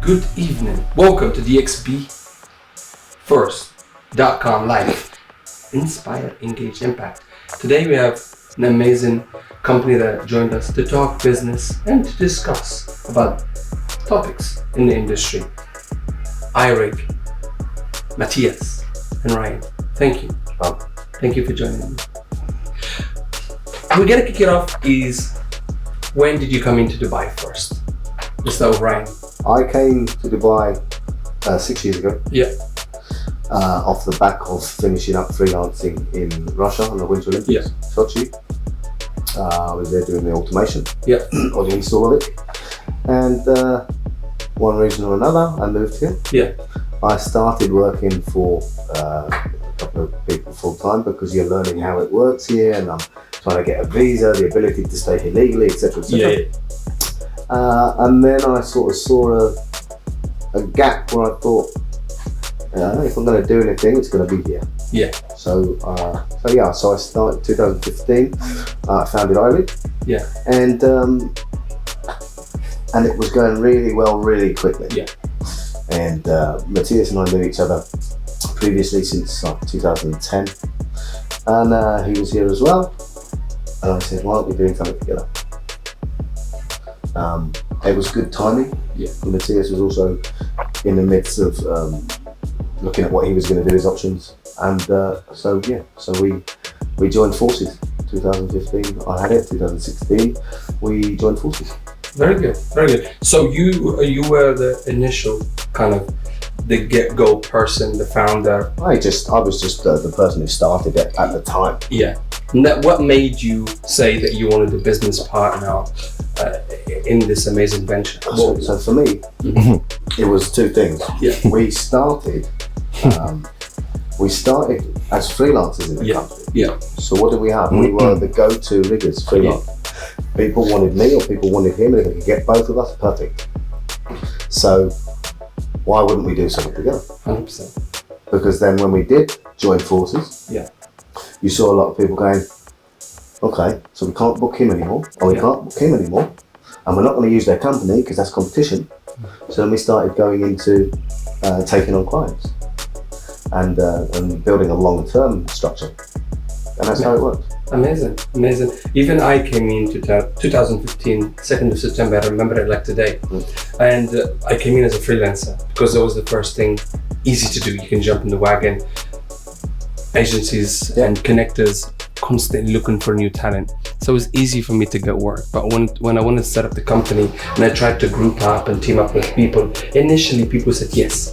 Good evening. Welcome to DXBFirst.com Live. Inspire, Engage, Impact. Today we have an amazing company that joined us to talk business and to discuss about topics in the industry. IRIG, Mathias and Ryan. Thank you. Thank you for joining me. We're gonna kick it off is, when did you come into Dubai first? Let's start with Ryan. I came to Dubai 6 years ago. Yeah. Off the back of finishing up freelancing in Russia on the Winter Olympics, Yeah. Sochi. I was there doing the automation, Yeah. or the install of it. And one reason or another, I moved here. Yeah. I started working for a couple of people full time because you're learning how it works here, and I'm trying to get a visa, the ability to stay here legally, etc. Yeah. And then I sort of saw a gap where I thought, if I'm going to do anything, it's going to be here. Yeah. So I started 2015. I founded IRIG. Yeah. And it was going really well, really quickly. Yeah. And Mathias and I knew each other previously since 2010, and he was here as well. And I said, why aren't we doing something together? It was good timing. Yeah. Mathias was also in the midst of looking at what he was going to do, his options, and so we joined forces. 2015, I had it. 2016, we joined forces. Very good, very good. So you were the initial kind of the get-go person, the founder. I was just the person who started it at the time. Yeah. And what made you say that you wanted a business partner in this amazing venture? So for me, it was two things. Yeah. We started as freelancers in the country. Yeah. So what did we have? We were the go-to riggers, freelance. People wanted me or people wanted him, and if they could get both of us, perfect. So why wouldn't we do something together? 100%. Because then when we did join forces, Yeah. you saw a lot of people going, okay, so we can't book him anymore, or we can't book him anymore, and we're not going to use their company because that's competition. So then we started going into taking on clients and building a long-term structure, and that's how it worked. Amazing, amazing. Even I came in 2015, 2nd of September, I remember it like today. And I came in as a freelancer because that was the first thing easy to do. You can jump in the wagon. Agencies and connectors constantly looking for new talent. So it was easy for me to get work. But when I wanted to set up the company and I tried to group up and team up with people, initially people said yes.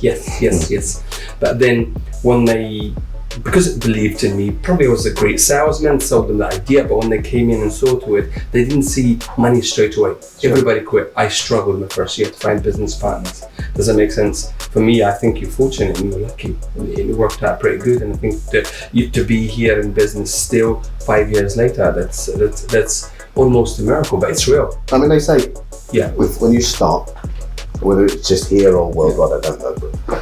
But then when because it believed in me, probably I was a great salesman, sold them the idea, but when they came in and saw to it, they didn't see money straight away. Sure. Everybody quit. I struggled in the first year to find business partners. Does that make sense? For me, I think you're fortunate and you're lucky. It worked out pretty good, and I think that to be here in business still 5 years later, that's almost a miracle, but it's real. I mean, they say, yeah, when you start, whether it's just here or worldwide, I don't know, but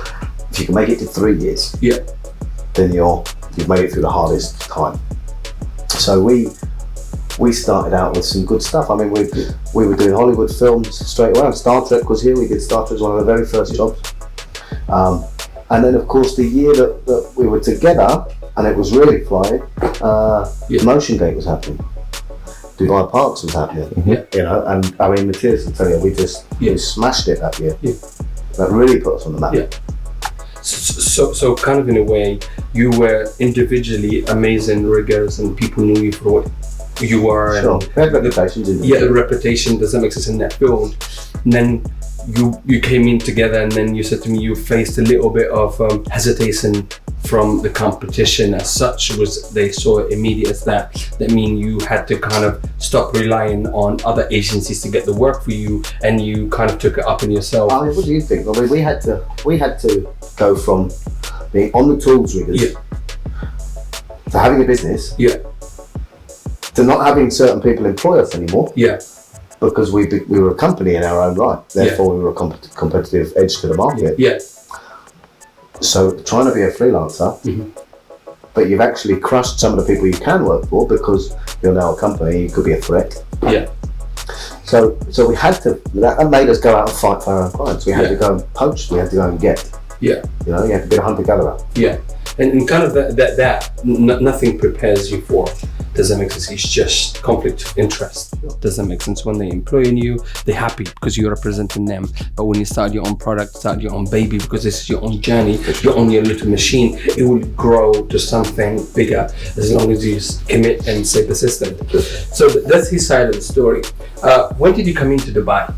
if you can make it to 3 years, yeah, then you've made it through the hardest time. So we started out with some good stuff. I mean, we were doing Hollywood films straight away. Star Trek was here. We did Star Trek as one of the very first jobs. And then, of course, the year that we were together and it was really flying, Motion Gate was happening. Dubai Parks was happening. You know, and I mean, Mathias, I tell you, we smashed it that year. Yeah. That really put us on the map. Yeah. So kind of in a way, you were individually amazing riggers and people knew you for what you were. Sure. And we had reputations in the reputation, does that make sense, in that field? And then you came in together, and then you said to me you faced a little bit of hesitation from the competition as such. They saw it immediate as that mean you had to kind of stop relying on other agencies to get the work for you, and you kind of took it up in yourself. I mean, what do you think? I mean, we had to go from being on the tools riggers to having a business to not having certain people employ us anymore. Because we were a company in our own right, therefore we were a competitive edge to the market. So trying to be a freelancer, but you've actually crushed some of the people you can work for because you're now a company, you could be a threat. So we had to. That made us go out and fight for our own clients. We had to go and poach. We had to go and get. Yeah. You know, you have to be a hunter-gatherer. Yeah. And kind of nothing prepares you for. Does that make sense? It's just conflict of interest. Does that make sense? When they employ you, they're happy because you're representing them. But when you start your own product, start your own baby, because this is your own journey, your own little machine, it will grow to something bigger as long as you commit and stay persistent. So that's his side of the story. When did you come into Dubai?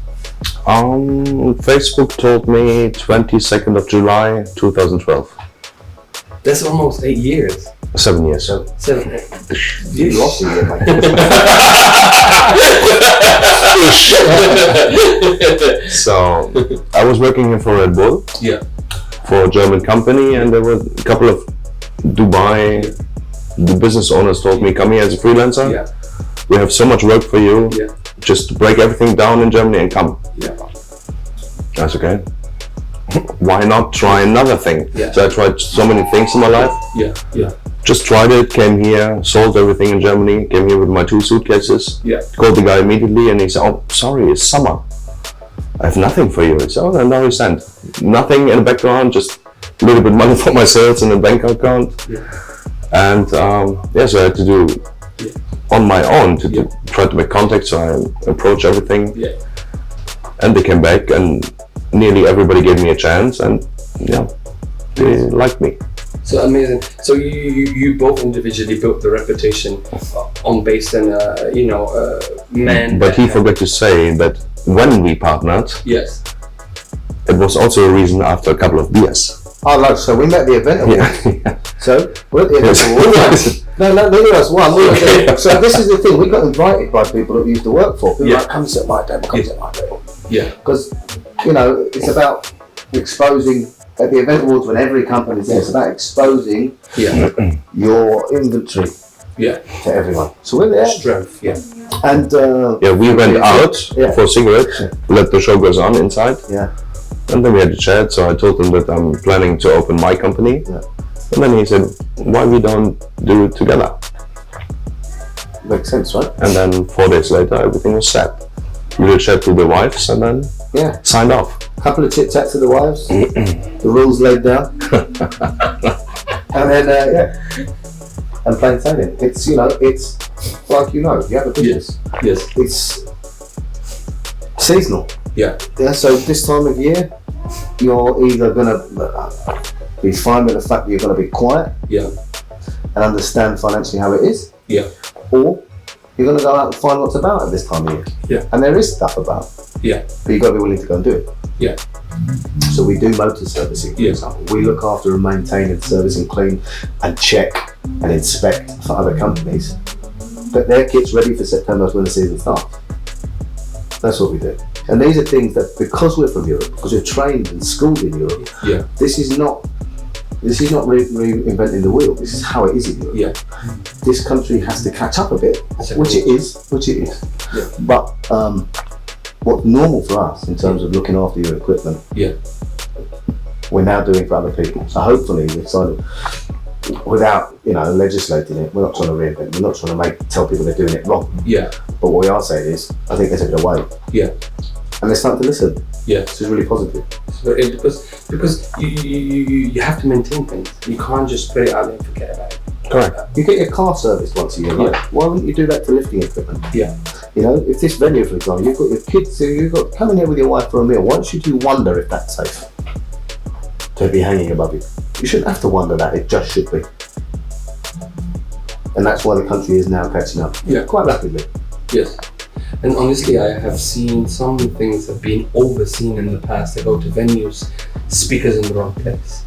Facebook told me 22nd of July 2012. That's almost 8 years. 7 years. 7. You lost a year, mate. So I was working here for Red Bull. Yeah. For a German company, and there were a couple of Dubai. The business owners told me, "Come here as a freelancer. Yeah. We have so much work for you. Yeah. Just break everything down in Germany and come." Yeah. That's okay. Why not try another thing? Yeah. So I tried so many things in my life. Yeah. Yeah. Just tried it, came here, sold everything in Germany, came here with my 2 suitcases. Yeah. Called the guy immediately and he said, "Oh, sorry, it's summer. I have nothing for you." He said, "Oh, no, you sent. Nothing in the background, just a little bit money for myself in a bank account." Yeah. And so I had to do on my own to try to make contact, so I approached everything. Yeah. And they came back and nearly everybody gave me a chance, and they liked me. So amazing. So you both individually built the reputation on based on man. But he forgot to say that when we partnered, Yes. it was also a reason after a couple of beers. Oh, no, so we met at the event awards. Yeah. So we're at the event awards. No, neither of us won. So this is the thing. We got invited by people that we used to work for. People like, "Come sit at my table. Come sit at my table." Yeah. Because it's about exposing at the event awards when every company's there. It's about exposing your inventory to everyone. So we're there. Strength. Yeah. And we went out for cigarettes, let the show goes on inside. Yeah. And then we had a chat, so I told him that I'm planning to open my company. Yeah. And then he said, "Why we don't do it together?" Makes sense, right? And then 4 days later, everything was set. We did chat to the wives and then signed off. Couple of chit chats to the wives, the rules laid down, and then and plain sailing. It's it's like you have a business. Yes. It's seasonal. Yeah. Yeah. So this time of year, you're either gonna be fine with the fact that you're gonna be quiet. Yeah. And understand financially how it is. Yeah. Or you're gonna go out and find what's about at this time of year. Yeah. And there is stuff about. Yeah. But you've got to be willing to go and do it. Yeah. So we do motor servicing, for example. We look after and maintain and service and clean and check and inspect for other companies. But their kit's ready for September when the season starts. That's what we do. And these are things that, because we're from Europe, because we're trained and schooled in Europe, this is not reinventing the wheel. This is how it is in Europe. Yeah. This country has to catch up a bit, which it is. Yeah. But what's normal for us in terms of looking after your equipment, we're now doing for other people. So hopefully we've sort of, without legislating it, we're not trying to reinvent. We're not trying to tell people they're doing it wrong. Yeah. But what we are saying is, I think there's a bit of way. Yeah. And they're starting to listen. Yeah. This is really positive. Because you have to maintain things. You can't just put it out there and forget about it. Correct. You get your car serviced once a year, right? Why wouldn't you do that to lifting equipment? Yeah. If this venue, for example, you've got your kids, so you've got coming here with your wife for a meal. Why should you wonder if that's safe to be hanging above you? You shouldn't have to wonder that. It just should be. And that's why the country is now catching up. Yeah. Quite rapidly. Yes. And honestly, I have seen some things have been overseen in the past. I go to venues, speakers in the wrong place,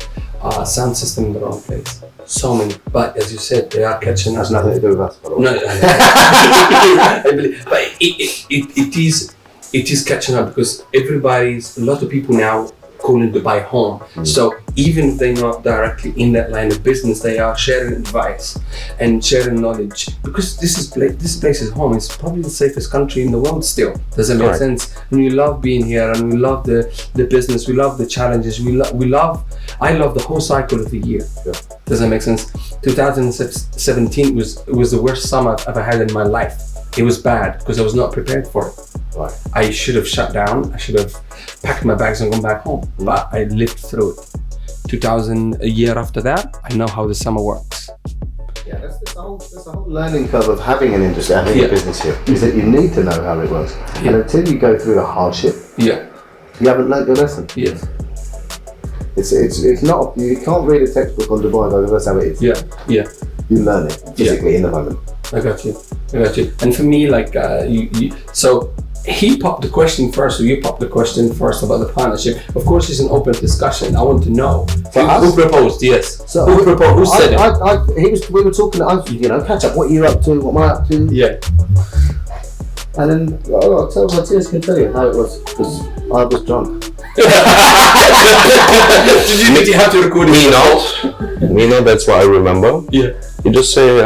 sound system in the wrong place. So many. But as you said, they are catching up. That's nothing to do with us, by the way. No, I believe, but it is catching up because a lot of people now calling Dubai home. So even if they're not directly in that line of business, they are sharing advice and sharing knowledge because this place is home. It's probably the safest country in the world still. Does that make sense? And we love being here, and we love the business. We love the challenges. I love the whole cycle of the year. Yeah. Does that make sense? 2017 was the worst summer I've ever had in my life. It was bad because I was not prepared for it. Right. I should have shut down. I should have packed my bags and gone back home. But I lived through it. 2000, a year after that, I know how the summer works. Yeah, that's the whole learning curve of having an industry, having a business here, is that you need to know how it works. Yeah. And until you go through the hardship, Yeah. you haven't learned your lesson. Yes. It's not, you can't read a textbook on Dubai though, that's how it is. Yeah. Yeah. You learn it physically in the moment. I got you. And for me, like, so he popped the question first, or you popped the question first about the partnership. Of course, it's an open discussion. I want to know who proposed. Yes. So who proposed? Who said it? We were talking. Catch up. What are you up to? What am I up to? Yeah. And then Mathias can tell you how it was because I was drunk. Did you have to record Me know. That's what I remember. Yeah. You just say,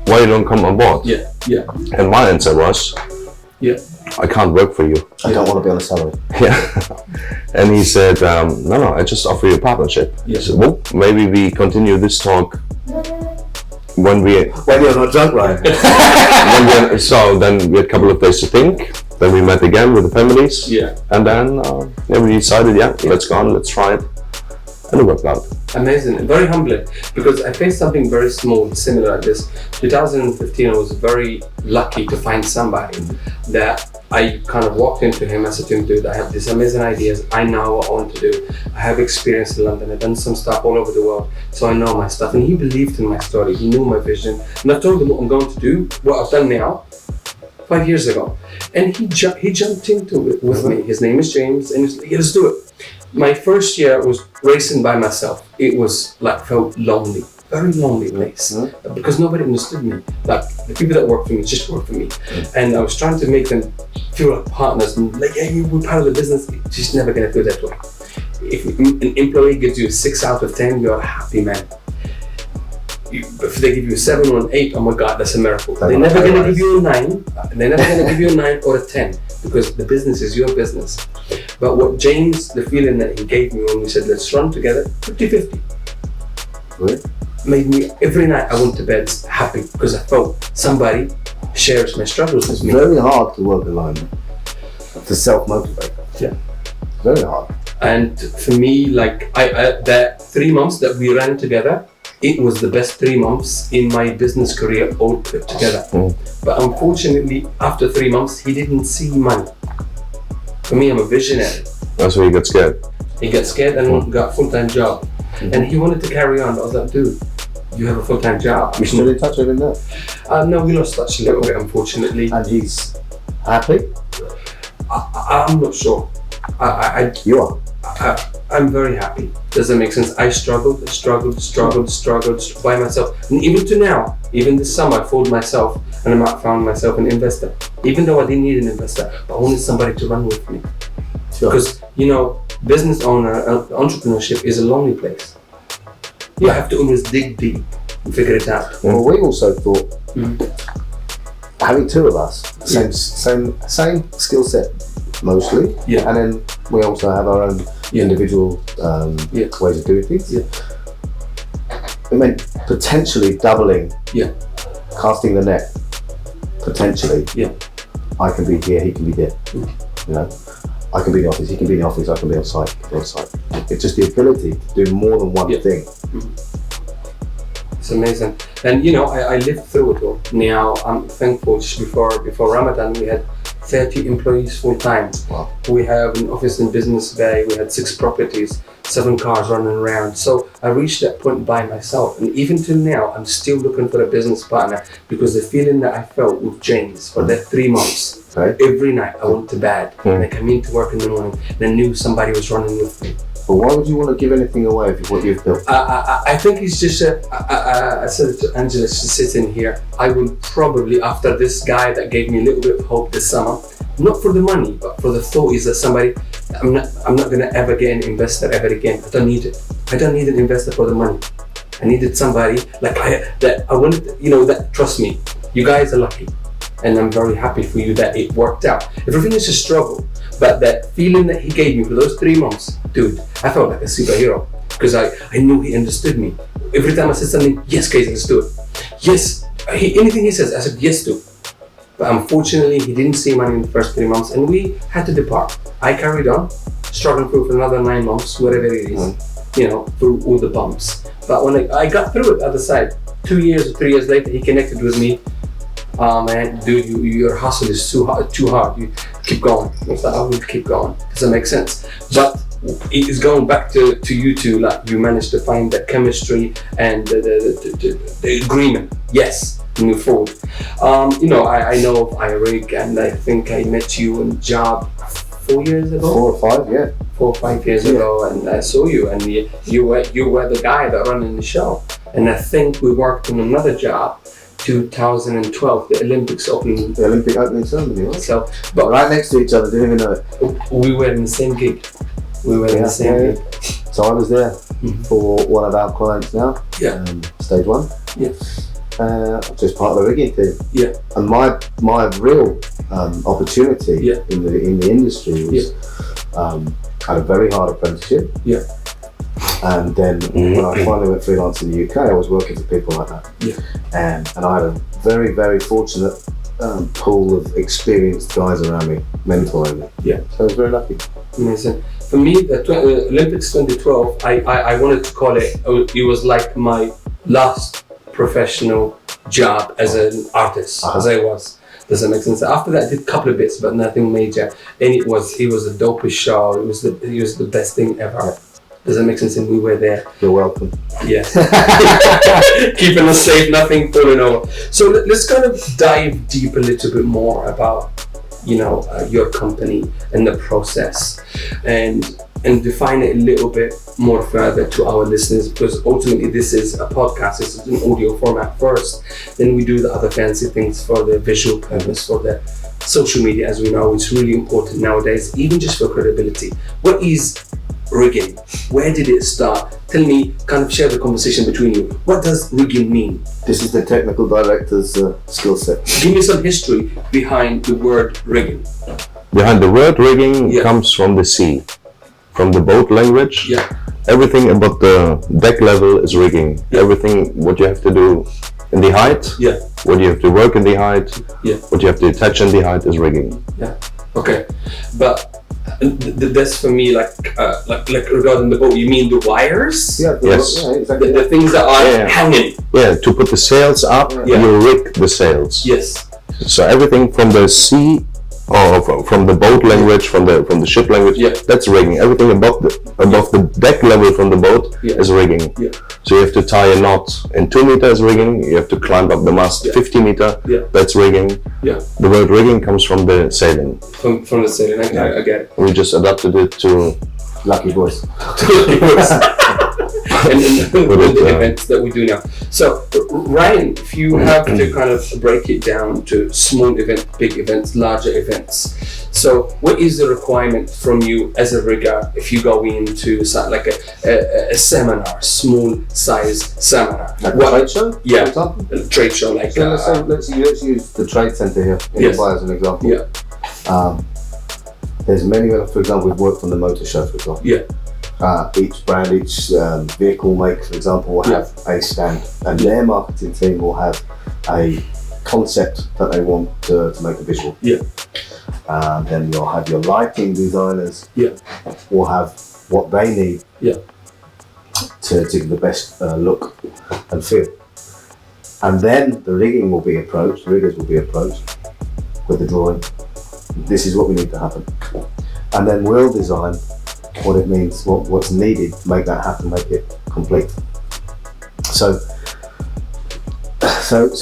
why you don't come on board? Yeah. Yeah. And my answer was, Yeah. I can't work for you. I don't want to be on a salary. Yeah. And he said, no, I just offer you a partnership. Yeah. I said, well, maybe we continue this talk when you're not drunk, right? so then we had a couple of days to think. Then we met again with the families. Yeah. And then we decided, let's go on, let's try it. And it worked out. Amazing, very humbling, because I faced something very small, similar like this. 2015, I was very lucky to find somebody that I kind of walked into him. I said to him, dude, I have these amazing ideas. I know what I want to do. I have experience in London. I've done some stuff all over the world, so I know my stuff. And he believed in my story. He knew my vision. And I told him what I'm going to do, what I've done now, 5 years ago. And he jumped into it with me. His name is James, and he's like, yeah, let's do it. My first year was racing by myself. It was felt lonely, very lonely place, because nobody understood me. Like the people that work for me just work for me, and I was trying to make them feel like partners and like, yeah, we're part of the business. It's just never gonna do that way. If an employee gives you a 6 out of 10, you're a happy man. If they give you a 7 or an 8, oh my God, that's a miracle. They're never gonna give you a 9. They're never gonna give you a 9 or a 10 because the business is your business. But what James, the feeling that he gave me when we said, let's run together, 50-50. Really? Made me, every night I went to bed happy because I felt somebody shares my struggles with It's me. very hard to work alone, to self-motivate. Yeah. Very hard. And for me, like, that 3 months that we ran together, it was the best 3 months in my business career all put together. But unfortunately, after 3 months, he didn't see money. For me, I'm a visionary. That's where you get scared. He got scared and got a full-time job. And he wanted to carry on. I was like, dude, you have a full-time job. You still in touch with him now? No, we lost touch a little bit, unfortunately. And he's happy? I'm not sure. You are? I'm very happy. Does that make sense? I struggled by myself. And even to now, even this summer, I fooled myself and I found myself an investor. Even though I didn't need an investor, but I wanted somebody to run with me. Sure. Because, business owner, entrepreneurship is a lonely place. You have to always dig deep and figure it out. Well, we also thought having two of us, same skill set mostly, and then we also have our own individual ways of doing things. It meant potentially doubling, casting the net. Potentially, I can be here, he can be there. I can be in the office, he can be in the office, I can be on site, It's just the ability to do more than one thing. It's amazing. And I lived through it all. Now I'm thankful. Just before Ramadan, we had 30 employees full time. Wow. We have an office in Business Bay. We had 6 properties, 7 cars running around. So I reached that point by myself. And even till now, I'm still looking for a business partner because the feeling that I felt with James for that 3 months, every night I went to bed and I came into work in the morning and I knew somebody was running with me. But why would you want to give anything away of what you've built? I think it's just I said it to Angela, she's sitting here. I will probably, after this guy that gave me a little bit of hope this summer, not for the money, but for the thought is that somebody, I'm not gonna ever get an investor ever again. I don't need it. I don't need an investor for the money. I needed somebody that I wanted, that trust me. You guys are lucky, and I'm very happy for you that it worked out. Everything is a struggle, but that feeling that he gave me for those 3 months, dude, I felt like a superhero because I knew he understood me. Every time I said something, yes, Casey, let's do it. Yes, anything he says, I said yes to. But unfortunately, he didn't see money in the first 3 months, and we had to depart. I carried on, struggling through for another 9 months, whatever it is, you know, through all the bumps. But when I got through it the other side, 2 years or 3 years later, he connected with me. Man, dude, your hustle is too hard. You keep going. I was like, I will keep going. Does that make sense? But it's going back to you two. Like, you managed to find that chemistry and the agreement. Yes, move forward. You know, I know of IRIG, and I think I met you in job 4 years ago. 4 or 5, yeah. 4 or 5 years ago, and I saw you, and you were the guy that running the show. And I think we worked on another job. 2012, the Olympics opening. The Olympic opening ceremony, right? So, but right next to each other, didn't even know it. We were in the same gig. Gig. So I was there for one of our clients now. Yeah. Stage 1. Yeah. Just part of the rigging team. Yeah. And my real opportunity in the industry was had a very hard apprenticeship. Yeah. And then when I finally went freelance in the UK, I was working for people like that. Yeah. And I had a very, very fortunate pool of experienced guys around me, mentoring me. Yeah. So I was very lucky. Amazing. For me, the Olympics 2012, I wanted to call it, it was like my last professional job as an artist, as I was. Does that make sense? After that, I did a couple of bits, but nothing major. And it was the dopest show. It was the best thing ever. Does that make sense? And we were there. You're welcome. Yes. Keeping us safe, nothing falling over. So let's kind of dive deep a little bit more about, you know, your company and the process, and define it a little bit more further to our listeners, because ultimately this is a podcast. It's an audio format first. Then we do the other fancy things for the visual purpose, for the social media, as we know. It's really important nowadays, even just for credibility. What is rigging? Where did it start? Tell me, kind of share the conversation between you. What does rigging mean? This is the technical director's skill set. Give me some history behind the word rigging. Behind the word rigging comes from the sea, from the boat language. Yeah. Everything about the deck level is rigging. Yeah. Everything what you have to do in the height, what you have to work in the height, what you have to attach in the height is rigging. Yeah. Okay. But that's for me like regarding the boat. You mean the wires? Yeah. Yes. Yeah, exactly. The things that are hanging. Yeah. To put the sails up, you rig the sails. Yes. So everything from the sea, or from the boat language, from the ship language, that's rigging. Everything above the deck level from the boat is rigging. Yeah. So you have to tie a knot in 2 meters rigging. You have to climb up the mast 50 meter. Yeah. That's rigging. Yeah. The word rigging comes from the sailing. From the sailing. I get it. We just adapted it to Lucky Boys. and the events that we do now. So Ryan, if you have to kind of break it down to small events, big events, larger events. So what is the requirement from you as a rigger if you go into like a seminar, small size seminar? Like a trade show? Yeah, a trade show like so let's use the trade centre here in Dubai as an example. Yeah. There's many, for example, we've worked on the motor show, for example. Yeah. Each brand, each vehicle make, for example, will have a stand, and their marketing team will have a concept that they want to make a visual. Yeah. Then you'll have your lighting designers. Yeah. Will have what they need. Yeah. To give the best look and feel. And then the riggers will be approached with the drawing. This is what we need to happen. And then we'll design what it means, what's needed to make that happen, make it complete. So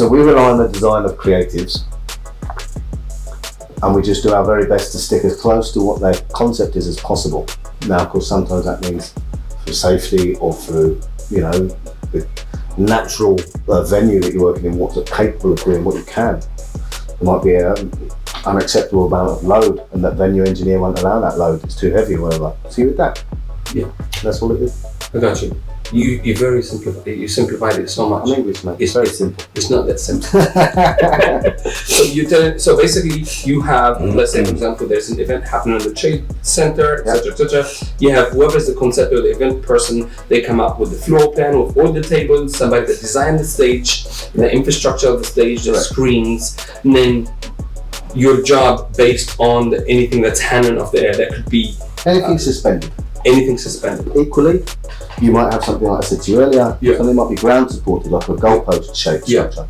we rely on the design of creatives, and we just do our very best to stick as close to what their concept is as possible. Now, of course, sometimes that means for safety or through, you know, the natural venue that you're working in, what you're capable of doing, what you can. There might be an unacceptable amount of load, and that venue engineer won't allow that load, it's too heavy or whatever. So you adapt. Yeah. That's all it is. I got you. You very simplified it. You simplified it so much. I'm English, mate. It's very simple. It's not that simple. So basically you have, let's say for example, there's an event happening on the trade center, etc. You have whoever's the concept or the event person, they come up with the floor plan with all the tables, somebody that designed the stage, the infrastructure of the stage, the screens, and then your job based on anything that's hanging off the air. That could be anything suspended. Anything suspended. Equally, you might have something like I said to you earlier. Yeah. Something might be ground supported, like a goalpost shaped structure.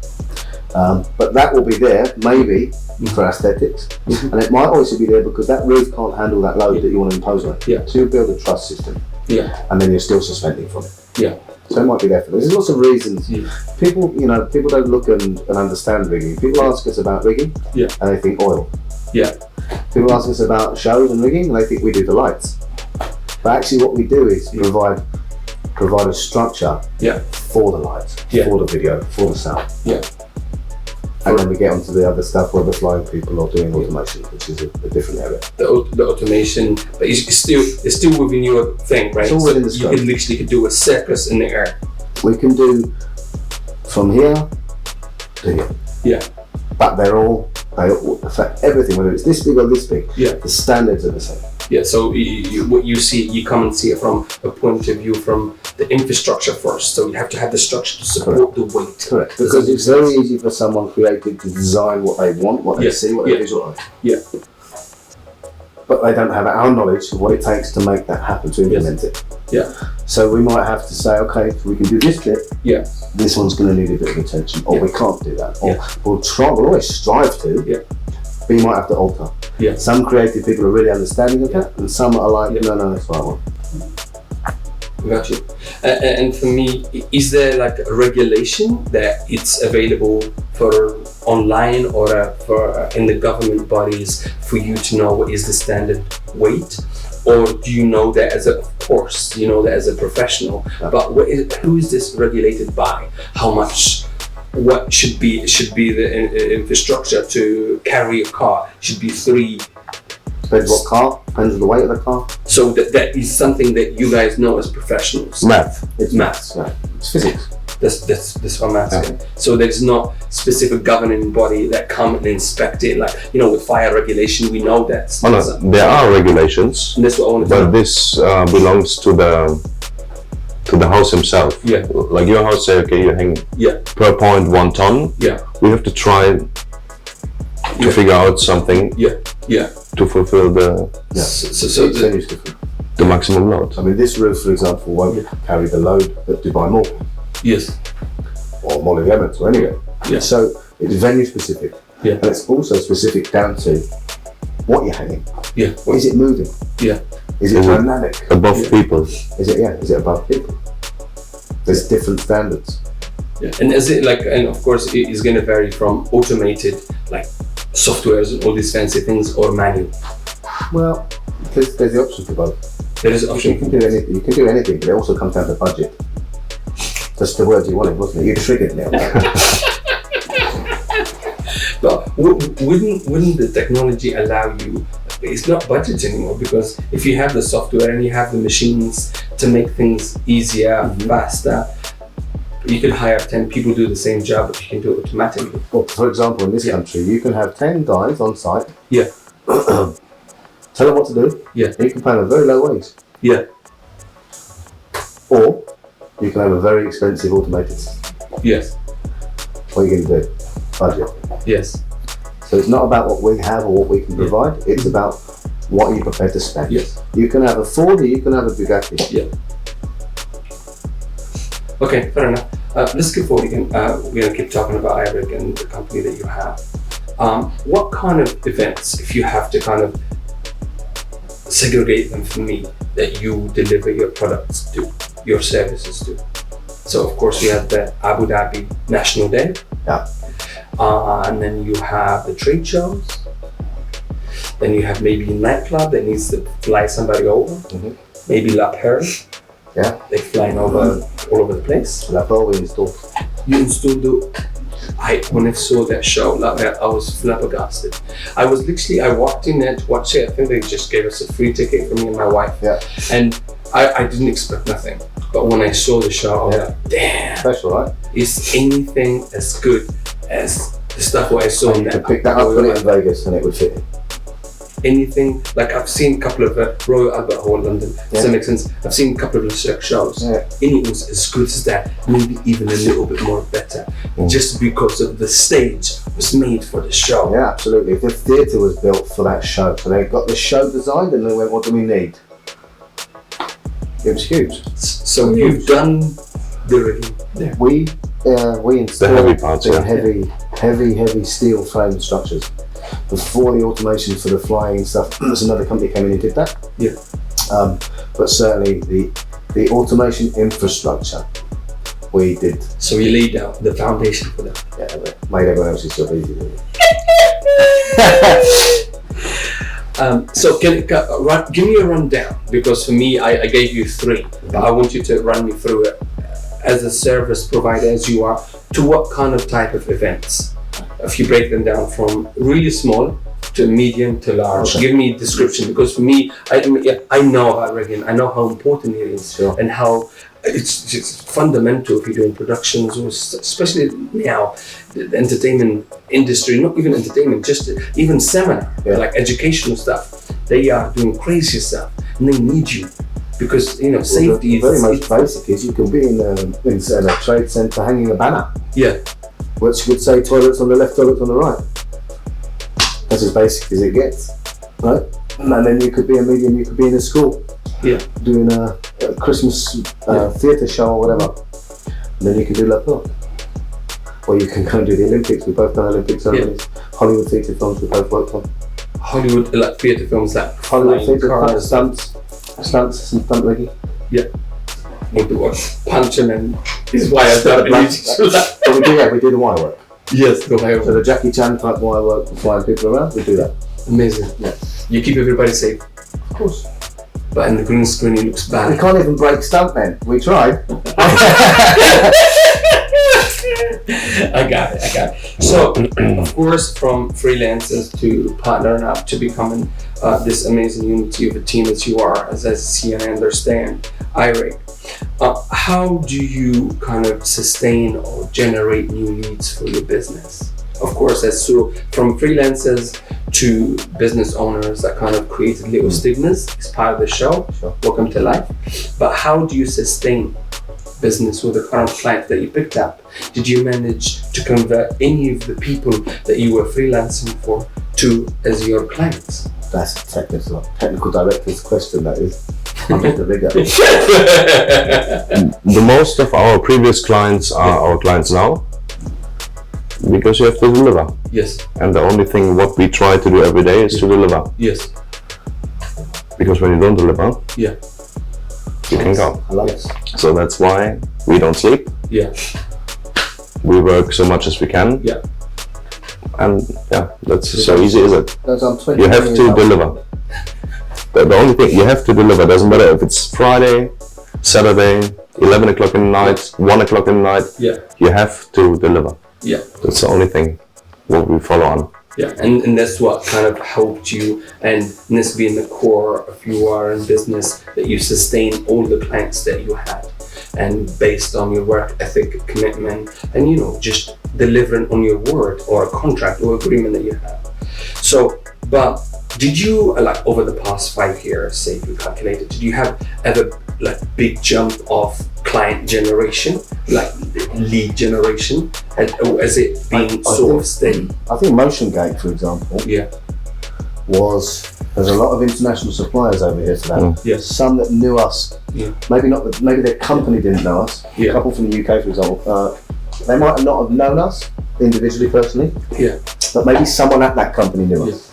But that will be there maybe for aesthetics, and it might also be there because that roof can't handle that load that you want to impose on it. Yeah. So you build a truss system. Yeah. And then you're still suspending from it. Yeah. So it might be there for this. There's lots of reasons. Yeah. People don't look and understand rigging. People ask us about rigging, and they think oil. Yeah. People ask us about shows and rigging, and they think we do the lights. But actually, what we do is provide a structure for the lights, for the video, for the sound. Yeah. And then we get onto the other stuff where we're flying people or doing automation, which is a different area. The automation, but it's still within your thing, right? It's all within the scope. You can literally do a circus in the air. We can do from here to here. Yeah. But they all affect everything, whether it's this big or this big. Yeah. The standards are the same. Yeah, so what you see, you come and see it from a point of view from the infrastructure first. So you have to have the structure to support the weight. Correct. Because it's very easy for someone creative to design what they want, what they see, what they visualize. Yeah. But they don't have our knowledge of what it takes to make that happen, to implement it. Yeah. So we might have to say, okay, we can do this bit. Yeah. This one's going to need a bit of attention, or we can't do that. Or we'll always strive to. Yeah. But you might have to alter. Yeah. Some creative people are really understanding of that, and some are like, no, that's what I want. Got you. And for me, is there like a regulation that it's available for online or for in the government bodies for you to know what is the standard weight? Or do you know that as of course, you know that as a professional, but who is this regulated by? How much? What should be the infrastructure to carry a car? Should be 3. Depends what car, depends on the weight of the car. So that is something that you guys know as professionals. Math. It's maths. Yeah. It's physics. That's what I'm asking. So there's not specific governing body that come and inspect it, like with fire regulation. We know that. Oh no, there are regulations. And that's what I want to but this belongs to the house himself. Yeah. Like your house say, okay, you hang per point 1 ton. Yeah. We have to try to figure out something. Yeah. To fulfill the the maximum load. I mean, this roof, for example, won't carry the load that Dubai Mall. Yes. Or Mall of the Emirates or anywhere. Yeah. So it's venue specific. Yeah. And it's also specific down to what you're hanging. Yeah. Is it moving? Yeah. Is it dynamic? Above people? Is it above people? There's different standards. Yeah. And is it and of course it is going to vary from automated like softwares and all these fancy things or manual. Well, there's the option for both. There is an option. You can do anything. You can do anything, but it also comes down to budget. That's the word you wanted, wasn't it? You triggered me on that. But wouldn't the technology allow you? It's not budget anymore, because if you have the software and you have the machines to make things easier, faster, you could hire 10 people to do the same job, but you can do it automatically. Well, for example, in this country, you can have 10 guys on site. Yeah. Tell them what to do. Yeah. You can pay them a very low wage. Yeah. Or you can have a very expensive automated system. Yes. What are you going to do? Budget. Yes. So it's not about what we have or what we can provide. It's about what are you prepared to spend. Yes. You can have a Ford or you can have a Bugatti. Yeah. Okay, fair enough. Let's skip forward again. We're going to keep talking about IRIG and the company that you have. What kind of events, if you have to kind of segregate them for me, that you deliver your products to, your services to? So of course we have the Abu Dhabi National Day. Yeah. And then you have the trade shows. Then you have maybe a nightclub that needs to fly somebody over. Mm-hmm. Maybe La Perle. Yeah. They're flying over all over the place. La Perle we installed. You installed when I saw that show, I was flabbergasted. I walked in there to watch it. I think they just gave us a free ticket for me and my wife. Yeah. And I didn't expect nothing. But when I saw the show, I was like, damn. Special, right? Is anything as good as the stuff what I saw in You that? could pick that up, put it in Vegas and it would fit. anything, like I've seen a couple of Royal Albert Hall, London, does that make sense? I've seen a couple of shows, and it was as good as that, maybe even a little bit more better, just because of the stage was made for the show. Yeah, absolutely. The theatre was built for that show, so they got the show designed and they went, what do we need? It was huge. So you've done the rigging there. We installed heavy parts, heavy steel frame structures. Before the automation for the flying stuff, there's another company came in and did that. Yeah. But certainly the automation infrastructure we did. So you laid out the foundation for that. Yeah, made everyone else's job easy. So give me a rundown, because for me, I gave you 3, but I want you to run me through it as a service provider as you are, to what kind of type of events. If you break them down from really small to medium to large, give me a description, because for me, I know about rigging, I know how important it is, and how it's just fundamental if you're doing productions, or especially now, the entertainment industry, not even entertainment, just even seminar, like educational stuff. They are doing crazy stuff, and they need you, because safety is very most basic. Is you can be in a trade centre hanging a banner. Yeah. Which would say toilets on the left, toilets on the right. That's as basic as it gets, right? And then you could be a medium, you could be in a school, doing a Christmas theatre show or whatever. And then you can do La Porte. Or you can go and do the Olympics. We've both done Olympic ceremonies. Hollywood theatre films we've both worked on. Hollywood theatre films, like Hollywood theatre, stunts and stunt rigging. Yeah. We'll do what? Punching and his wires down. But we do the wire work. Yes, the wire work. So the Jackie Chan type wire work, flying people around, we do that. Amazing. Yeah. You keep everybody safe. Of course. But in the green screen it looks bad. We can't even break stuntmen. We tried. I got it. So, of course, from freelancers to partnering up to becoming this amazing unity of a team that you are, as I see and I understand, IRIG. How do you kind of sustain or generate new leads for your business? Of course, from freelancers to business owners, that kind of created little stigmas. It's part of the show. Sure. Welcome to life. But how do you sustain business with the current client that you picked up? Did you manage to convert any of the people that you were freelancing for to as your clients? That's a technical director's question, that is. I'm just a rigger. The most of our previous clients are our clients now, because you have to deliver. Yes. And the only thing what we try to do every day is to deliver. Yes. Because when you don't deliver, you can go. I love it. So that's why we don't sleep. Yeah. We work so much as we can. Yeah. And that's so easy, is it? You have to deliver. The only thing, you have to deliver. Doesn't matter if it's Friday, Saturday, 11 o'clock in the night, 1 o'clock in the night. Yeah. You have to deliver. Yeah. That's the only thing what we follow on. Yeah, and that's what kind of helped you, and this being the core of you are in business, that you sustain all the clients that you had, and based on your work ethic, commitment, and just delivering on your word or a contract or agreement that you have. So, but did you, like over the past 5 years, say if you calculated, did you have ever like big jump of client generation, like lead generation, as it being sort of steady? I think Motion Gate, for example, there's a lot of international suppliers over here to that. Yes. Some that knew us, maybe their company didn't know us. A couple from the UK, for example, they might not have known us individually, personally, but maybe someone at that company knew us.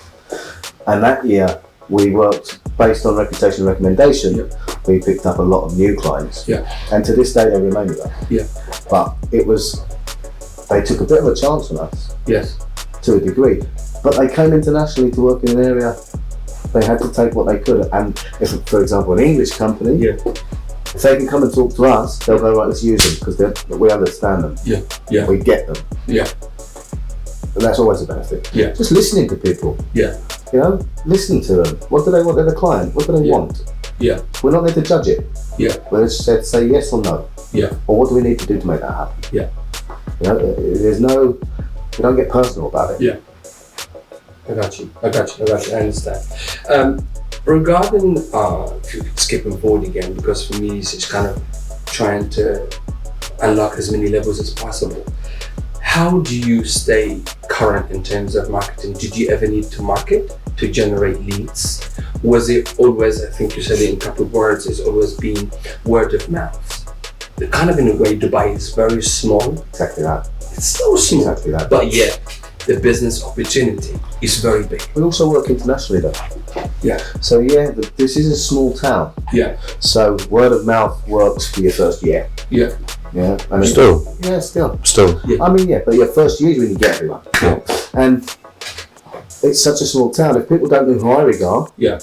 And that year, we worked based on reputation and recommendation. We picked up a lot of new clients, and to this day they remain with us. But they took a bit of a chance on us, to a degree. But they came internationally to work in an area. They had to take what they could. And if, for example, an English company, if they can come and talk to us, they'll go, right, let's use them because we understand them. We get them. And that's always a benefit. Just listening to people. Listen to them. What do they want? They're the client. What do they want? We're not there to judge it. We're just there to say yes or no. Or what do we need to do to make that happen? We don't get personal about it. I got you. I understand. Regarding, skipping forward again, because for me it's just kind of trying to unlock as many levels as possible. How do you stay current in terms of marketing? Did you ever need to market to generate leads? Was it always, I think you said it in a couple of words, it's always been word of mouth? Kind of in a way, Dubai is very small. Exactly that. It's so small. Exactly that. But yet, the business opportunity is very big. We also work internationally though. Yeah. So yeah, this is a small town. Yeah. So word of mouth works for your first year. Yeah. Yeah. I mean, Still. Yeah, still. Yeah. I mean, yeah, but your first year is when you get everyone. Yeah. And it's such a small town. If people don't know who IRIG are, yeah,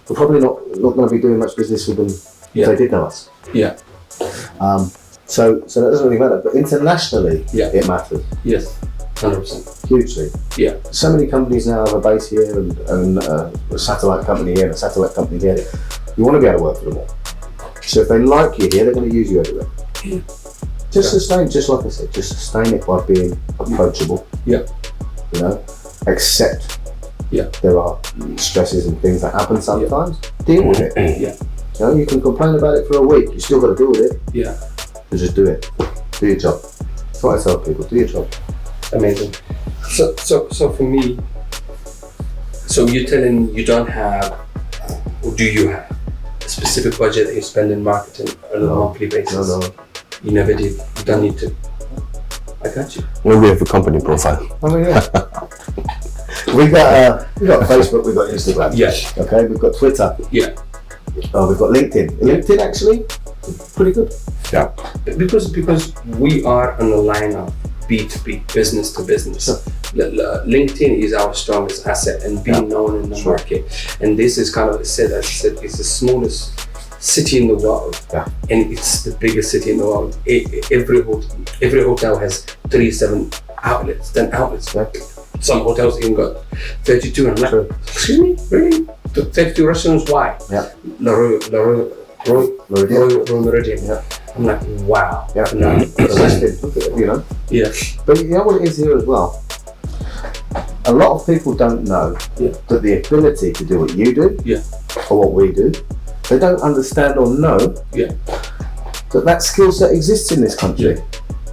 we're probably not going to be doing much business with them if they did know us. Yeah. So that doesn't really matter. But internationally, it matters. Yes. 100%. Hugely. Yeah. So many companies now have a base here and a satellite company here and a satellite company here. You want to be able to work for them all. So if they like you here, they're going to use you everywhere. Yeah. Just like I said, just sustain it by being approachable. Yeah. You know, accept. Yeah. There are stresses and things that happen sometimes. Deal with it. Yeah. You know, you can complain about it for a week. You still got to deal with it. Yeah. So just do it. Do your job. That's what I tell people. Do your job. Amazing. So for me, so you're telling me you don't have, or do you have a specific budget that you spend in marketing on a monthly basis? No. You never did. You don't need to. I got you. Well, we have a company profile. I mean, yeah. we got Facebook. We've got Instagram. Yeah. Okay. We've got Twitter. Yeah. Oh, we've got LinkedIn. LinkedIn actually, pretty good. Yeah. Because we are on the line of B2B, business to business. Sure. LinkedIn is our strongest asset and being known in the market. And this is kind of, as I said, it's the smallest city in the world. Yeah. And it's the biggest city in the world. Every hotel has 37 outlets, 10 outlets. Yeah. Some hotels even got 32. And I'm like, excuse me, really? 32 restaurants? Why? Yeah. Royal Meridian. Yeah. I'm like, wow. Yeah. No. You know. Yeah. But you know what it is here as well? A lot of people don't know that the ability to do what you do or what we do, they don't understand or know that skill set exists in this country. Yeah.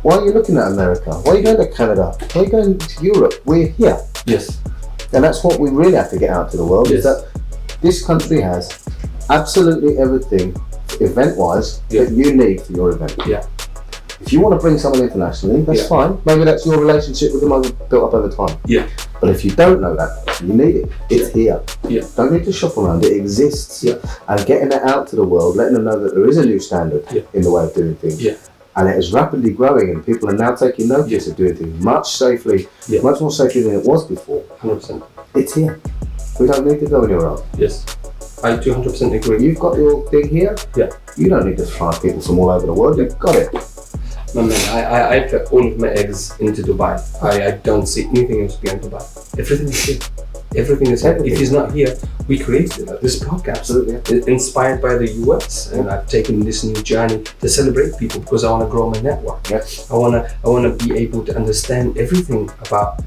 Why are you looking at America? Why are you going to Canada? Why are you going to Europe? We're here. Yes. And that's what we really have to get out to the world, is that this country has absolutely everything event-wise that you need for your event. Yeah. If you want to bring someone internationally, that's fine. Maybe that's your relationship with them built up over time. Yeah. But if you don't know that, you need it. It's here. Yeah. Don't need to shop around. It exists. Yeah. And getting it out to the world, letting them know that there is a new standard in the way of doing things. Yeah. And it is rapidly growing, and people are now taking notice of doing things much more safely than it was before. 100%. It's here. We don't need to go anywhere else. Yes. I 200% agree. You've got your thing here. Yeah. You don't need to fly people from all over the world. You've got it. No, man, I put all of my eggs into Dubai. I don't see anything else beyond Dubai. Everything is here. Everything is here. If he's not here, we created it. This podcast. Absolutely. Is inspired by the US, and I've taken this new journey to celebrate people because I want to grow my network. Yeah. I want to be able to understand everything about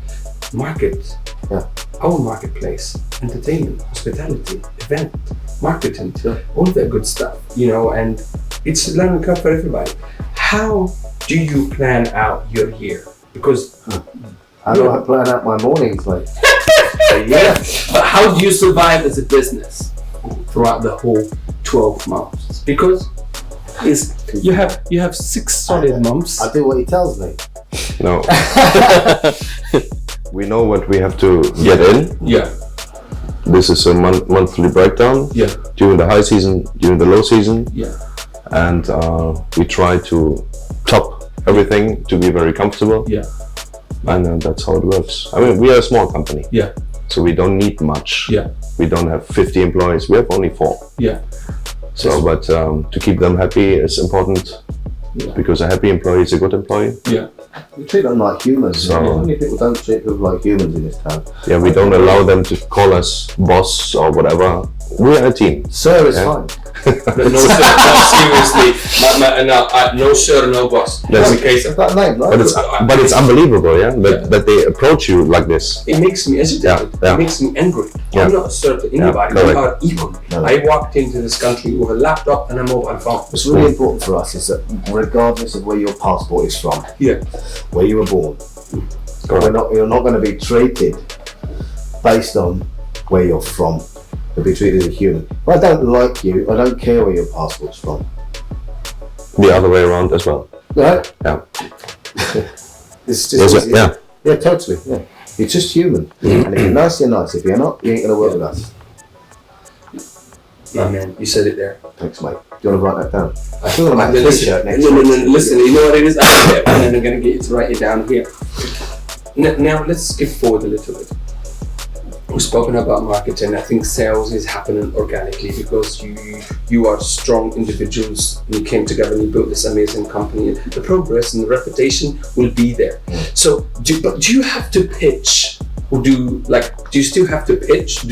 markets. Yeah. Our marketplace, entertainment, hospitality, event, marketing, all of that good stuff, and it's a learning curve for everybody. How do you plan out your year? Because how do I plan out my mornings, like? But how do you survive as a business throughout the whole 12 months? Because you have 6 solid months. I do what he tells me. No. We know what we have to get in. Yeah. This is a monthly breakdown. Yeah. During the high season, during the low season. Yeah. And we try to top everything to be very comfortable. Yeah. And that's how it works. I mean, we are a small company. Yeah. So we don't need much. Yeah. We don't have 50 employees. We have only 4. Yeah. So, but to keep them happy is important. Yeah. Because a happy employee is a good employee. Yeah. We treat them like humans. So, how many people don't treat people like humans in this town? Yeah, we don't allow them to call us boss or whatever. We are a team. Sir is fine. No sir, no, seriously. No sir, no boss. That's the case. That name, right? But it's unbelievable, yeah, that they approach you like this. It makes me agitated. It makes me angry. I'm not a sir to anybody. We are equal. I walked into this country with a laptop and a mobile phone. What's really important for us is that regardless of where your passport is from, where you were born, you're not going to be treated based on where you're from. You'll be treated as a human. If I don't like you, I don't care where your passport's from. The other way around as well. Right? Yeah. It's just yeah, totally. Yeah. You're just human. And if you're nice, you're nice. If you're not, you ain't going to work with us. No, man, you said it there. Thanks, mate. Do you want to write that down? I feel like a t-shirt next No, listen, you know what it is? And I'm going to get you to write it down here. Now, let's skip forward a little bit. We've spoken about marketing. I think sales is happening organically because you are strong individuals and you came together and you built this amazing company. And the progress and the reputation will be there. So, do you have to pitch? Or do you still have to pitch?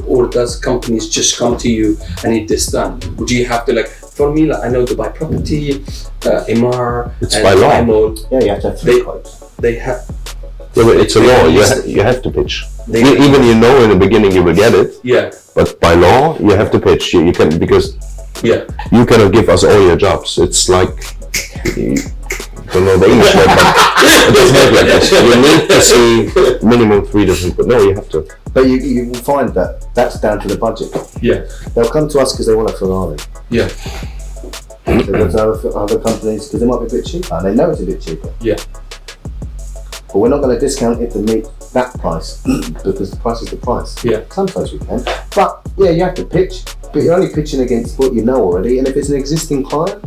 Or does companies just come to you and need this done? Or do you have to for me, I know to buy property, MR, it's by law. Yeah, you have to have 3 quotes. They have. Yeah, but it's a law. You have to pitch. Even in the beginning you will get it. Yeah. But by law you have to pitch. You can because. Yeah. You cannot give us all your jobs. It's like. I don't know the English word, but it doesn't work like this. You need to see minimum 3 different. But no, you have to. But you will find that that's down to the budget. Yeah. They'll come to us because they want a Ferrari. Yeah. They go to other companies because they might be a bit cheaper, and they know it's a bit cheaper. Yeah. But we're not going to discount it to meet that price because the price is the price. Yeah. Sometimes we can, but yeah, you have to pitch. But you're only pitching against what you know already, and if it's an existing client,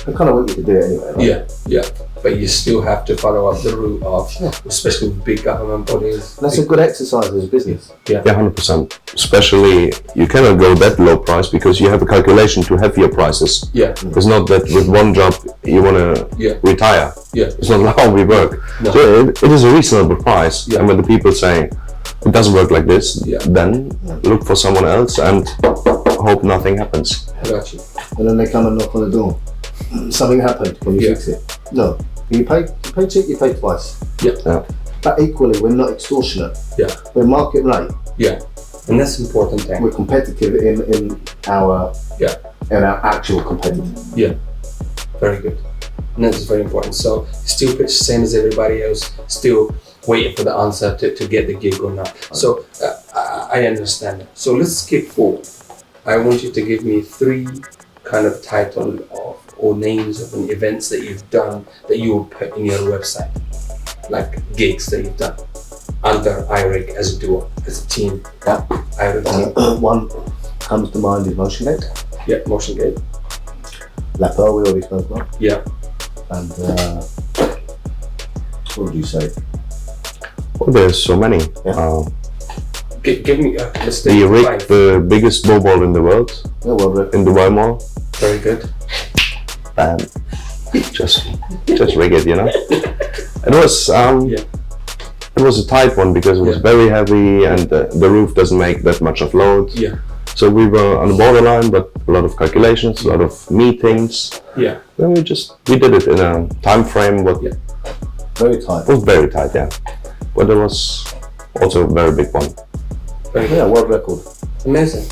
I kind of want you to do it anyway. Right? Yeah. But you still have to follow up the route of, especially with big government bodies. That's a good exercise as a business. Yeah, 100%. Especially, you cannot go that low price because you have a calculation to have your prices. Yeah. It's not that with one job you want to retire. Yeah. It's not how we work. No. So it is a reasonable price. Yeah. And when the people say it doesn't work like this, then look for someone else and hope nothing happens. I got you. And then they come and knock on the door. Something happened. Can you fix it? No. You pay cheap, you pay twice. Yeah. But equally, we're not extortionate. Yeah. We're market rate. Yeah. And that's important thing. We're competitive in our actual competitive. Yeah. Very good. And that's very important. So still pitch the same as everybody else, still waiting for the answer to get the gig or not. So I understand that. So let's skip forward. I want you to give me 3 kind of title or names of an events that you've done that you will put in your website, like gigs that you've done under IRIG as a duo, as a team. Yeah. IRIG team. One comes to mind is Motion Gate. Yeah, Motion Gate. La Pearl, we already spoke about. Yeah. And what would you say? Well, there's so many. Yeah. Give me let's the IRIG, the biggest mobile in the world. Yeah, well, in Dubai Mall. Very good. And just rig it, you know. It was a tight one because it was very heavy and the roof doesn't make that much of load. Yeah. So we were on the borderline, but a lot of calculations, a lot of meetings. Yeah. Then we did it in a time frame. Very tight. It was very tight, yeah. But it was also a very big one. Yeah, world record. Amazing.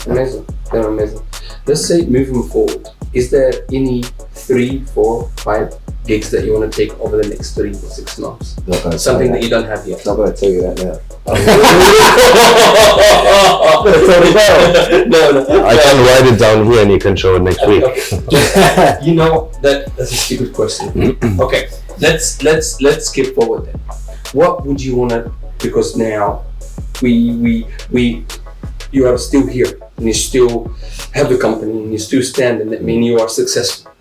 They're amazing. Let's say moving forward, is there any 3, 4, 5 gigs that you want to take over the next 3 or 6 months? Something that you don't have yet. Not going to tell you that now. No. I can write it down here and you can show it next week. Okay. You know that's a stupid question. Okay, let's skip forward then. What would you want to? Because now you are still here and you still have the company and you still stand and that means you are successful.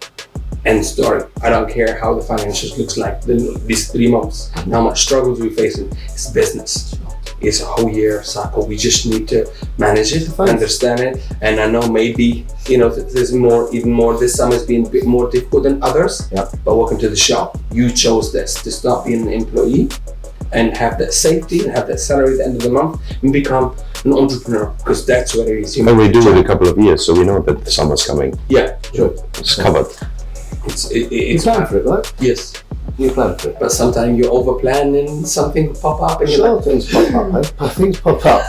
End story. I don't care how the financials looks like these 3 months, how much struggles we're facing. It's business. It's a whole year cycle. We just need to manage it, understand it. And I know maybe, there's even more, this summer has been a bit more difficult than others. Yeah. But welcome to the shop. You chose this to stop being an employee and have that safety and have that salary at the end of the month and become an entrepreneur, because that's what it is. And we do it a couple of years, so we know that the summer's coming. Yeah, sure. It's covered. You plan for it, right? Yes. You plan for it. But sometimes you over plan and something pop up and sure, things pop up, mate. Things pop up.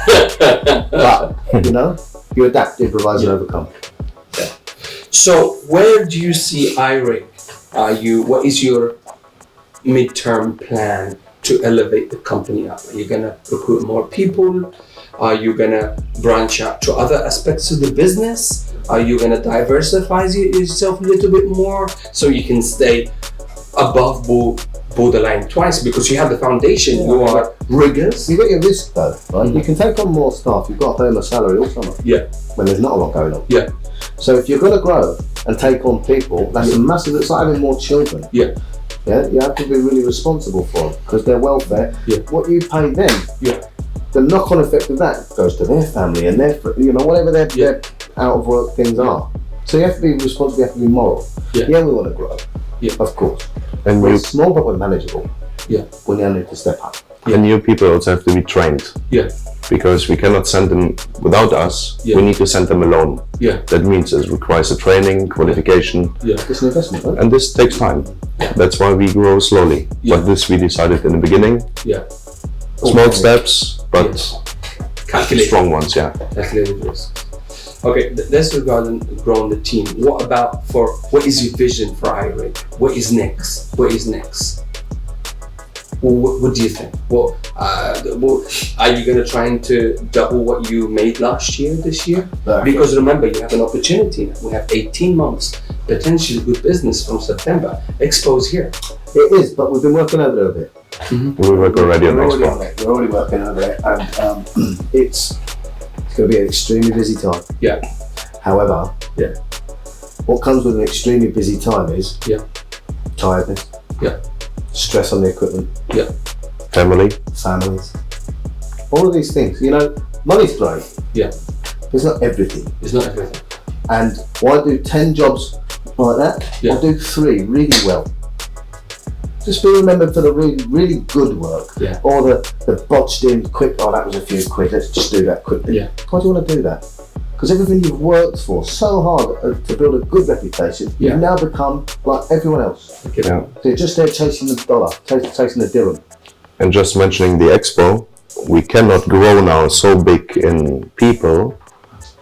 But, you know, you adapt, improvise and overcome. Yeah. So where do you see IRIG? What is your midterm plan to elevate the company up? Are you gonna recruit more people? Are you gonna branch out to other aspects of the business? Are you gonna diversify yourself a little bit more so you can stay above borderline twice, because you have the foundation, you are rigorous. You've got your risk though, right? You can take on more staff, you've got to pay them a salary all summer. Yeah. When there's not a lot going on. Yeah. So if you're going to grow and take on people, that's a massive, it's like having more children. Yeah. Yeah, you have to be really responsible for them, because their welfare, what you pay them, the knock-on effect of that goes to their family and their, you know, whatever their out of work things are. So you have to be responsible, you have to be moral. Yeah, we want to grow. Yeah. Of course. And we're small, but we're manageable. Yeah. We now need to step up. And new people also have to be trained. Yeah. Because we cannot send them without us. We need to send them alone. Yeah. That means it requires a training, qualification. Yeah. It's an investment, right? And this takes time. That's why we grow slowly. But this we decided in the beginning. Yeah. Small steps, but calculated. Strong ones, Calculated risks. Okay, that's regarding growing the team. What about what is your vision for IRIG? What is next? What is next? What do you think? Are you going to try to double what you made last year, this year? Because remember, you have an opportunity now. We have 18 months, potentially good business from September. Expo's here. It is, but we've been working over it a bit. We work already on Expo. We're already working over it, and it's going to be an extremely busy time. Yeah. However, what comes with an extremely busy time is tiredness. Yeah. Stress on the equipment. Yeah. Families. All of these things. You know, money's great. Yeah. It's not everything. It's not everything. And why do 10 jobs like that? Yeah. Or do 3 really well? Just be remembered for the really, really good work. Yeah. Or the botched in quick, oh, that was a few quid, let's just do that quickly. Yeah. Why do you want to do that? Because everything you've worked for so hard to build a good reputation, you've now become like everyone else. Okay. Yeah. So you're just there chasing the dollar, chasing the dirham. And just mentioning the Expo, we cannot grow now so big in people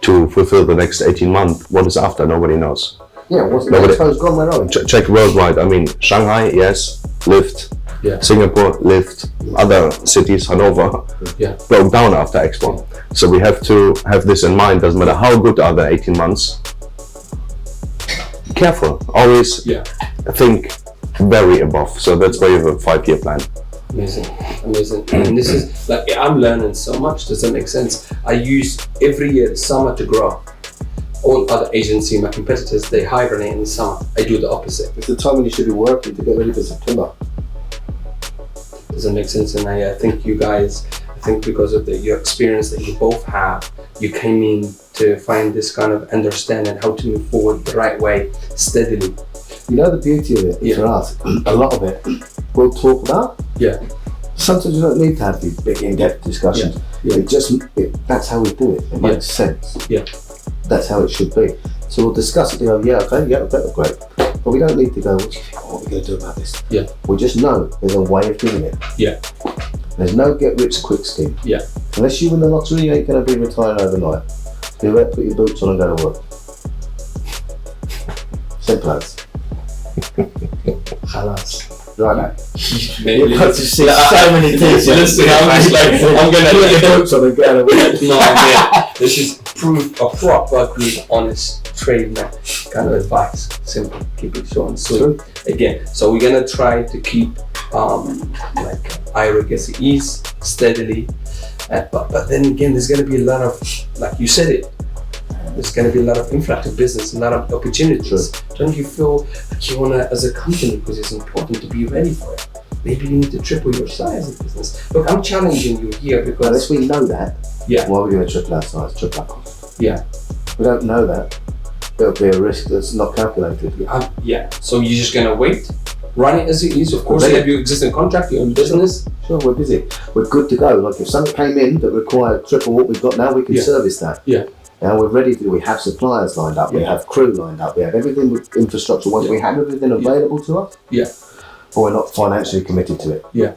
to fulfill the next 18 months. What is after? Nobody knows. Yeah, what's the Expo's gone, where are we? Check worldwide. I mean, Shanghai, yes, lift. Yeah. Singapore, lift. Other cities, Hanover, broke down after Expo. So we have to have this in mind. Doesn't matter how good are the 18 months. Careful. Always think very above. So that's why you have a 5-year plan. Amazing. And this is like, I'm learning so much. Does that make sense? I use every year the summer to grow. All other agencies, my competitors, they hibernate in the summer. I do the opposite. It's the time when you should be working to get ready for September. Does that make sense? And I think you guys, because of your experience that you both have, you came in to find this kind of understanding how to move forward the right way, steadily. You know the beauty of it for us, a lot of it we'll talk about. Yeah. Sometimes you don't need to have these big in-depth discussions. Yeah. That's how we do it. It makes sense. Yeah. That's how it should be. So we'll discuss it. Go, great. But we don't need to go, what are we going to do about this? Yeah. We just know there's a way of doing it. Yeah. There's no get-rich-quick scheme. Yeah. Unless you win the lottery, you ain't going to be retiring overnight. You better put your boots on and go to work. Simple as. Halas. Right now. You've got to see so many things. Listen, I'm just like, I'm going to put your boots on and go to work. No, man. This is proof of proper, good, honest trademan kind of advice. Simple. Keep it short and sweet. Again, so we're going to try to keep like IRIG as it is, steadily. But then again, there's going to be a lot of, like you said it, there's going to be a lot of influx of business, a lot of opportunities. Don't you feel like you want to, as a company, because it's important to be ready for it? Maybe you need to triple your size of business. Look, I'm challenging you here because... Unless we know that, why are we going to triple our size, triple our cost? Yeah. We don't know that. It'll be a risk that's not calculated. So you're just going to wait run it as it is. Of course, you have your existing contract, your own business. Sure, we're busy. We're good to go. Like if something came in that required triple what we've got now, we can service that. Yeah. Now we're ready to. We have suppliers lined up. We have crew lined up. We have everything with infrastructure. Once we have everything available to us, but we're not financially committed to it. Yeah.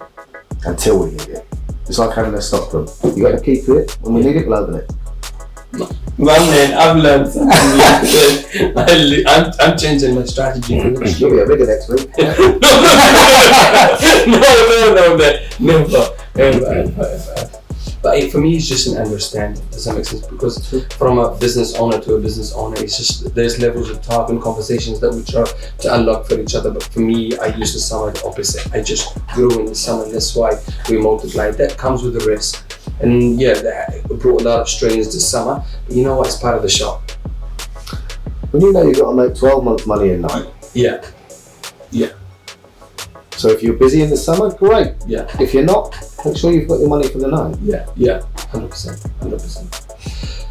Until we need it. It's like having a stockroom. You got to keep to it. When we need it, we'll open it. Man, I've learned something. I'm changing my strategy for this. You'll be a bigger next week. No. But for me, it's just an understanding. Does that make sense? Because from a business owner to a business owner, it's just there's levels of talk and conversations that we try to unlock for each other. But for me, I use the summer the opposite. I just grew in the summer, and that's why we multiplied. That comes with the risk. And that brought a lot of strains this summer. But you know what? It's part of the show. When you know you've got to make 12 months money a night. Yeah. So if you're busy in the summer, great. Yeah. If you're not, make sure you've got your money for the night. Yeah. 100%.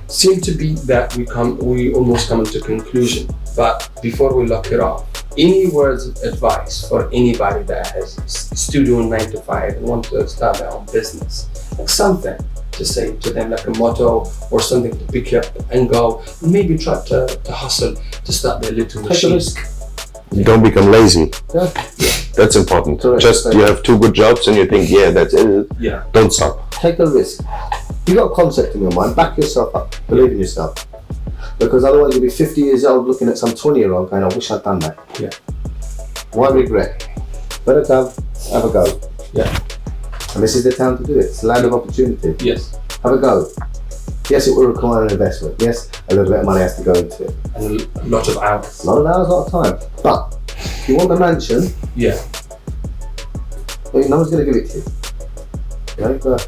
Seem to be that we almost come into conclusion. But before we lock it off, any words of advice for anybody that has still doing 9 to 5 and want to start their own business? Like something to say to them, like a motto or something to pick up and go, and maybe try to hustle to start their little machine. risk. Don't become lazy. Yeah. That's important. Correct. Just you have 2 good jobs and you think, that's it. Yeah. Don't stop. Take a risk. You've got a concept in your mind, back yourself up, believe in yourself. Because otherwise you'll be 50 years old looking at some 20-year-old going, I wish I'd done that. Yeah. Why regret? Better have a go. Yeah. And this is the time to do it. It's a land of opportunity. Yes. Have a go. Yes, it will require an investment. Yes, a little bit of money has to go into it. And a lot of hours. A lot of hours, a lot of time. But if you want the mansion, well, no one's going to give it to you. You know, you've got to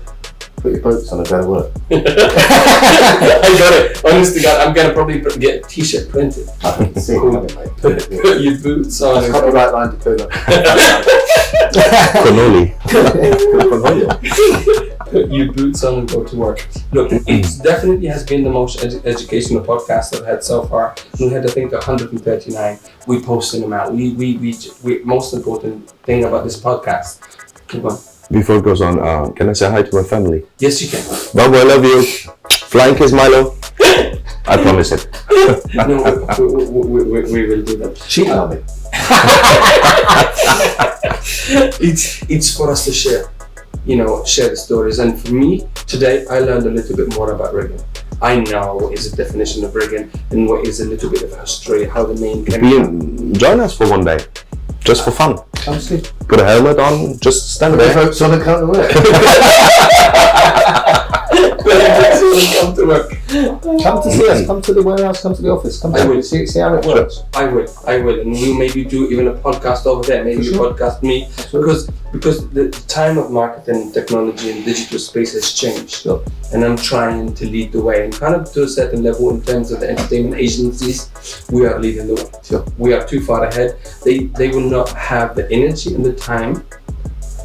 put your boots on and go to work. I got it. Honest to God, I'm going to probably get a t-shirt printed. I can see it coming, mate. Put your boots on. That's copyright line to Cunha. Put your boots on and go to work. Look, it definitely has been the most educational podcast I've had so far. We had, I think, 139. We posted them out. We most important thing about this podcast. Keep on. Before it goes on, can I say hi to my family? Yes, you can. Babu, I love you. Flying kiss, Milo. I promise it. No, we will do that. Cheat on me. It's for us to share. Share the stories. And for me, today, I learned a little bit more about rigging. I know what is the definition of rigging and what is a little bit of history, how the name came. Join us for one day, just for fun. Absolutely. Put a helmet on, just stand there. Folks on the counter work. Come to work. Come to see us. Come to the warehouse. Come to the office. Come to see how it works. I will, and we'll maybe do even a podcast over there. Maybe you podcast me because the time of marketing, technology, and digital space has changed. And I'm trying to lead the way, and kind of to a certain level in terms of the entertainment agencies, we are leading the way. We are too far ahead. They will not have the energy and the time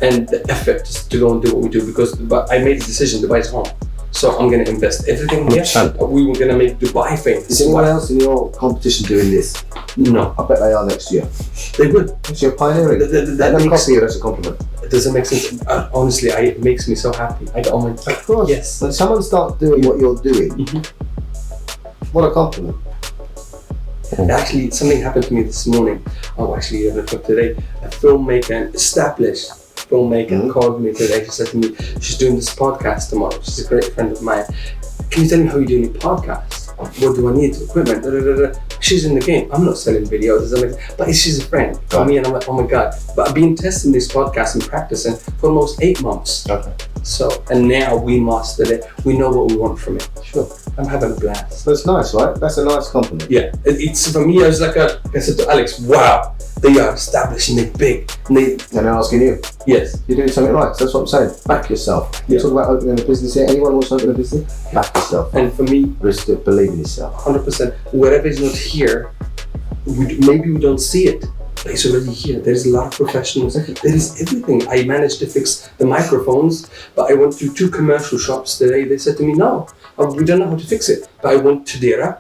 and the effort to go and do what we do because I made the decision. Dubai's home. So I'm going to invest everything here. We were going to make Dubai famous. Is anyone else in your competition doing this? No. I bet they are next year. They will. Because you're pioneering. Let them copy you, that's a compliment. It doesn't make sense. Honestly, it makes me so happy. Oh my God. Of course. Yes. When someone starts doing what you're doing, what a compliment. Actually, something happened to me this morning. Actually, 11 o'clock today. A filmmaker, an established filmmaker called me today. She said to me, she's doing this podcast tomorrow. She's a great friend of mine. Can you tell me how you're doing a podcast? What do I need? Equipment? She's in the game. I'm not selling videos, but she's a friend for me, and I'm like, oh my God. But I've been testing this podcast and practicing for almost 8 months. Okay. So, and now we mastered it. We know what we want from it. Sure. I'm having a blast. That's nice, right? That's a nice compliment. Yeah. It's for me, I was like, I said to Alex, wow, they are established and they're big. And they're asking you. Yes. You're doing something right. So that's what I'm saying. Back yourself. You talk about opening a business here. Anyone wants to open a business? Back yourself. And for me, risk it, believe in yourself. 100%. Whatever is not here, maybe we don't see it. But it's already here. There's a lot of professionals. There is everything. I managed to fix the microphones, but I went to 2 commercial shops today. They said to me, no, we don't know how to fix it. But I went to Dera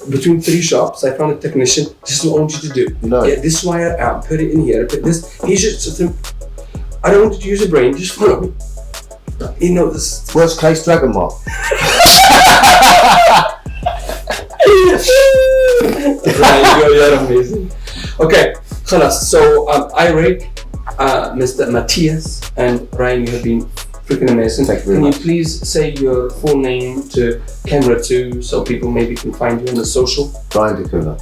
between 3 shops. I found a technician. This is what I want you to do. No. Get this wire out, put it in here, put this. He just, I don't want you to use your brain, just follow me. You know this. Worst case, Dragon Mark. Right, you're amazing. Okay, so IRIG, Mr. Mathias and Ryan, you have been freaking amazing. Thank you very Can much. you please say your full name to camera too, so people maybe can find you on the social? Ryan de Cunha.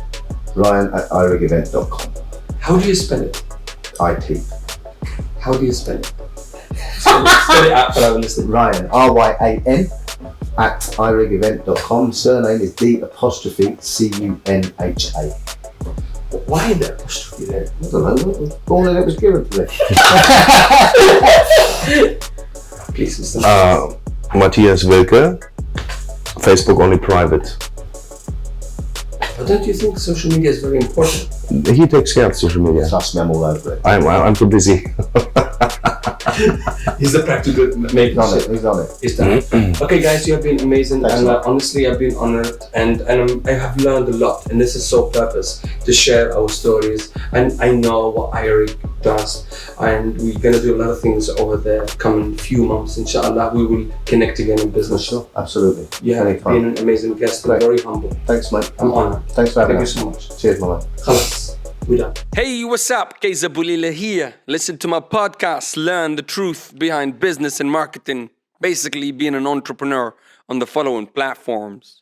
Ryan at irigevent.com. How do you spell it? IT. How do you spell it? Spell it out for our listeners. Ryan, RYAN, at irigevent.com. Surname is D''Cunha. Why the apostrophe there? I don't know. Born and it was given to me. Please, Mr. Mathias Wilke, Facebook only private. But don't you think social media is very important? He takes care of social media. Trust me, I'm all over it. I'm too busy. He's the practical maker. He's on it. He's done it. Okay, guys, you have been amazing, Thanks and a lot. honestly, I've been honored, and I have learned a lot, and this is so purpose to share our stories. And I know what IRIG does, and we're gonna do a lot of things over the coming few months. Inshallah, we will connect again in For business. sure, absolutely. You have Anytime. been an amazing guest, and Great. very humble. Thanks, mate. I'm honored. Thanks for having Thank us. you so much. Cheers, my man. Khalas, we're done. Hey, what's up? Kaysa Bulila here. Listen to my podcast, Learn the Truth Behind Business and Marketing. Basically, being an entrepreneur on the following platforms.